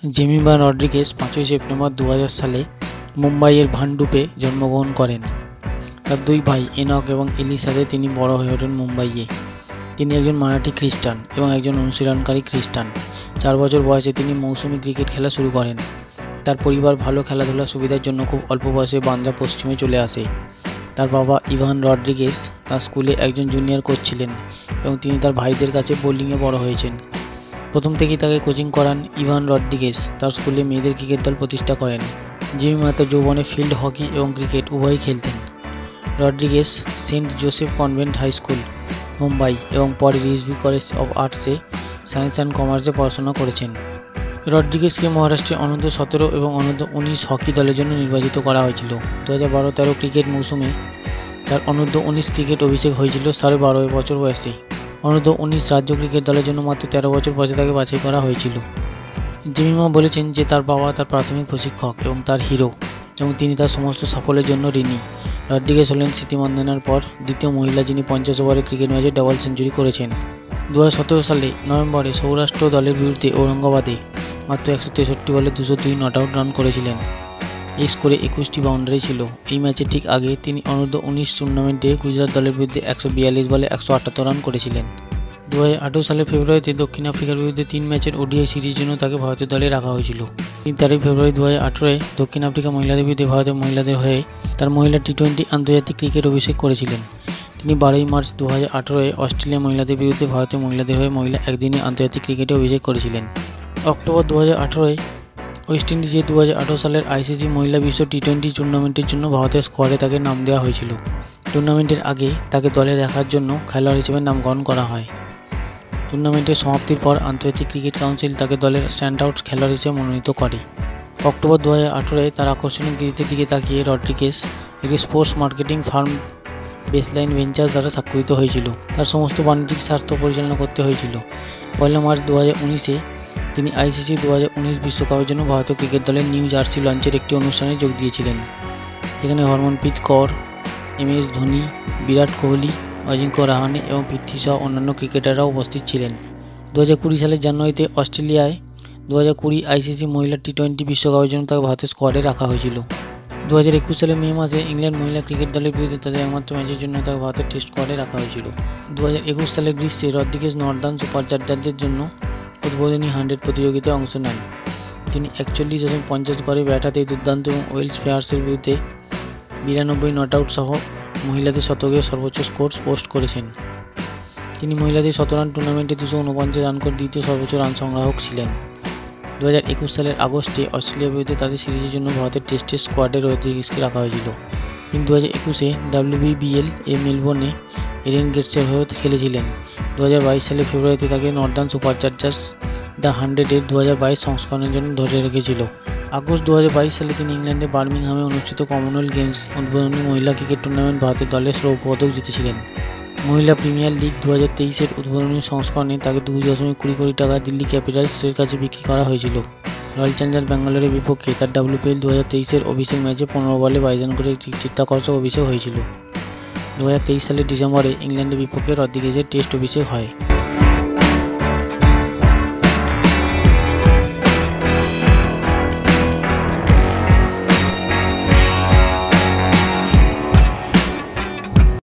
Jemimah Rodriguez 5ই September 2000 সালে মুম্বাইয়ের ভান্ডুপে জন্মগ্রহণ করেন। তার দুই ভাই এনক এবং এলির সাথে তিনি বড় হয়ে ওঠেন মুম্বাইয়ে। তিনি একজন মারাঠি খ্রিস্টান এবং একজন অনুশীলনকারী খ্রিস্টান। 4 বছর বয়সে তিনি মৌসুমি ক্রিকেট খেলা শুরু করেন। তার পরিবার ভালো খেলাধুলার সুবিধার জন্য খুব অল্প বয়সে বান্দ্রা পশ্চিমে চলে আসে। তার বাবা ইভান রড্রিগেজ তার স্কুলে একজন জুনিয়র কোচ ছিলেন এবং তিনি তার ভাইদের কাছে বোলিংয়ে বড় হয়েছেন। প্রথম থেকেই তাকে কোচিং করান ইভান রড্রিগেজ তার স্কুলে মেয়েদের ক্রিকেট দল প্রতিষ্ঠা করেন। জেমিমা তার যৌবনে ফিল্ড হকি এবং ক্রিকেট উভয়ই খেলতেন। Rodrigues Saint Joseph Convent High School, Mumbai এবং পরে রিসবি কলেজ অফ আর্টসে সায়েন্স অ্যান্ড কমার্সে পড়াশোনা করেছেন। রড্রিগেজকে মহারাষ্ট্রের অনূর্ধ্ব-17 এবং অনূর্ধ্ব-19 হকি দলের জন্য নির্বাচিত করা হয়েছিল। 2012-13 ক্রিকেট মৌসুমে তার অনূর্ধ্ব-19 ক্রিকেট অভিষেক হয়েছিল 12.5 বছর বয়সে। অনূর্ধ্ব-19 রাজ্য ক্রিকেট দলের জন্য মাত্র 13 বছর বয়সে তাকে বাছাই করা হয়েছিল। জেমিমা বলেছেন যে তার বাবা তার প্রাথমিক প্রশিক্ষক এবং তার হিরো এবং তিনি তার সমস্ত সাফল্যের জন্য ঋণী। রড্রিগেজ হলেন স্মৃতি মান্ধানার পর দ্বিতীয় মহিলা যিনি 50 ওভারের ক্রিকেট ম্যাচে ডাবল সেঞ্চুরি করেছেন। 2017 সালে নভেম্বরে সৌরাষ্ট্র দলের বিরুদ্ধে ঔরঙ্গাবাদে মাত্র 163 বলে 202 নট আউট রান করেছিলেন। এই স্কোরে 21টি বাউন্ডারি ছিল। এই ম্যাচের ঠিক আগে তিনি অনূর্ধ্ব-19 টুর্নামেন্টে গুজরাট দলের বিরুদ্ধে 142 বলে 178 রান করেছিলেন। 2018 সালের ফেব্রুয়ারিতে দক্ষিণ আফ্রিকার বিরুদ্ধে 3 ম্যাচের ওডিআই সিরিজের জন্য তাকে ভারতীয় দলে রাখা হয়েছিল। 3 ফেব্রুয়ারি 2018-এ দক্ষিণ আফ্রিকা মহিলাদের বিরুদ্ধে ভারতের মহিলাদের হয়ে তার মহিলা টি-20 আন্তর্জাতিক ক্রিকেট অভিষেক করেছিলেন। তিনি 12 মার্চ 2018-এ অস্ট্রেলিয়া মহিলাদের বিরুদ্ধে ভারতীয় মহিলাদের হয়ে মহিলা একদিনের আন্তর্জাতিক ক্রিকেটে অভিষেক করেছিলেন। অক্টোবর 2018-এ ওয়েস্ট ইন্ডিজে 2018 সালের আইসিসি মহিলা বিশ্ব টি-20 টুর্নামেন্টের জন্য ভারতের স্কোয়াডে তাকে নাম দেওয়া হয়েছিল। টুর্নামেন্টের আগে তাকে দলে রাখার জন্য খেলোয়াড় হিসেবে নামকরণ করা হয়। টুর্নামেন্টের সমাপ্তির পর আন্তর্জাতিক ক্রিকেট কাউন্সিল তাকে দলের স্ট্যান্ডআউট খেলোয়াড় হিসেবে মনোনীত করে। অক্টোবর 2018-এ তার আকর্ষণীয় কৃতিত্বের দিকে তাকিয়ে রড্রিগেজ একটি sports marketing farm baseline ventures দ্বারা স্বাক্ষরিত হয়েছিল। তার সমস্ত বাণিজ্যিক স্বার্থ পরিচালনা করতে হয়েছিল। 1 মার্চ 2019-এ তিনি আইসিসি 2019 বিশ্বকাপের জন্য ভারতীয় ক্রিকেট দলের নিউ জার্সি লঞ্চের একটি অনুষ্ঠানে যোগ দিয়েছিলেন, যেখানে হরমনপ্রীত কৌর, MS ধোনি, বিরাট কোহলি, অজিঙ্ক্য রাহানে এবং পৃথ্বী সহ অন্যান্য ক্রিকেটাররাও উপস্থিত ছিলেন। 2020 সালের জানুয়ারিতে অস্ট্রেলিয়ায় 2020 আইসিসি মহিলা টি-20 বিশ্বকাপের জন্য তাকে ভারতের স্কোয়াডে রাখা হয়েছিল। 2021 সালের মে মাসে ইংল্যান্ড মহিলা ক্রিকেট দলের বিরুদ্ধে তাদের একমাত্র ম্যাচের জন্য তাকে ভারতের টেস্ট স্কোয়াডে রাখা হয়েছিল। 2021 সালের গ্রীষ্মে রড্রিগেজ নর্দার্ন সুপারচার্জারদের জন্য উদ্বোধনী 100 প্রতিযোগিতায় অংশ নেন। তিনি 41.50 গড়ে ব্যাট হাতে দুর্দান্ত এবং ওয়েলস ফেয়ার্সের বিরুদ্ধে 92 নট আউট সহ মহিলাদের শতকের সর্বোচ্চ স্কোর পোস্ট করেছেন। তিনি মহিলাদের 100 রান টুর্নামেন্টে 249 রান করে দ্বিতীয় সর্বোচ্চ রান সংগ্রাহক ছিলেন। 2021 সালের আগস্টে অস্ট্রেলিয়ার বিরুদ্ধে তাদের সিরিজের জন্য ভারতের টেস্টের স্কোয়াডে রড্রিগেজকে রাখা হয়েছিল। তিনি 2021-এ WBBL মেলবোর্নে এডেন গেটসের হয়ে খেলেছিলেন। 2022 সালের ফেব্রুয়ারিতে তাকে নর্দার্ন সুপারচার্জার্স দ্য 100-এর 2022 সংস্করণের জন্য ধরে রেখেছিল। আগস্ট 2022 সালে তিনি ইংল্যান্ডে বার্মিংহামে অনুষ্ঠিত কমনওয়েলথ গেমস উদ্বোধনী মহিলা ক্রিকেট টুর্নামেন্ট ভারতের দলের রৌপ্য পদক জিতেছিলেন। মহিলা প্রিমিয়ার লিগ 2023-এর উদ্বোধনী সংস্করণে তাকে 2.20 কোটি টাকা দিল্লি ক্যাপিটালসের কাছে বিক্রি করা হয়েছিল। রয়্যাল চ্যালেঞ্জার্স ব্যাঙ্গালোরের বিপক্ষে তার WPL 2023-এর অভিষেক ম্যাচে 15 বলে 22 রান করে একটি চিত্তাকর্ষক অভিষেক হয়েছিল। 2023 সালের ডিসেম্বরে ইংল্যান্ডের বিপক্ষে রড্রিগেজের টেস্ট অভিষেক হয়।